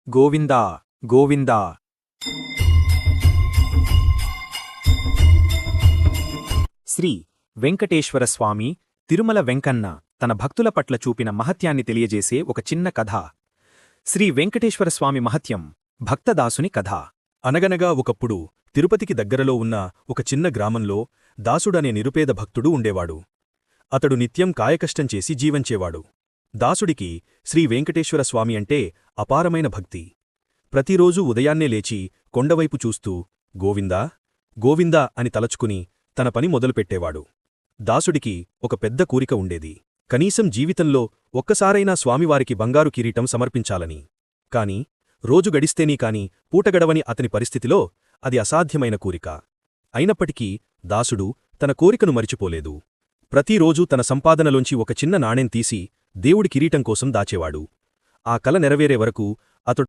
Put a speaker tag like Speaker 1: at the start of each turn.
Speaker 1: గోవిందా గోవిందా. శ్రీ వెంకటేశ్వరస్వామి తిరుమల వెంకన్న తన భక్తుల పట్ల చూపిన మహత్యాన్ని తెలియజేసే ఒక చిన్న కథ. శ్రీ వెంకటేశ్వరస్వామి మహత్యం భక్తదాసుని కథ.
Speaker 2: అనగనగా ఒకప్పుడు తిరుపతికి దగ్గరలో ఉన్న ఒక చిన్న గ్రామంలో దాసుడనే నిరుపేద భక్తుడు ఉండేవాడు. అతడు నిత్యం కాయకష్టం చేసి జీవంచేవాడు. దాసుడికి శ్రీ వెంకటేశ్వరస్వామి అంటే అపారమైన భక్తి. ప్రతిరోజూ ఉదయాన్నే లేచి కొండవైపు చూస్తూ గోవిందా గోవిందా అని తలచుకుని తన పని మొదలుపెట్టేవాడు. దాసుడికి ఒక పెద్ద కోరిక ఉండేది. కనీసం జీవితంలో ఒక్కసారైనా స్వామివారికి బంగారు కిరీటం సమర్పించాలని. కాని రోజు గడిస్తేనీ కాని పూటగడవని అతని పరిస్థితిలో అది అసాధ్యమైన కోరిక. అయినప్పటికీ దాసుడు తన కోరికను మరిచిపోలేదు. ప్రతిరోజూ తన సంపాదనలోంచి ఒక చిన్న నాణెం తీసి దేవుడి కిరీటం కోసం దాచేవాడు. ఆ కల నెరవేరే వరకు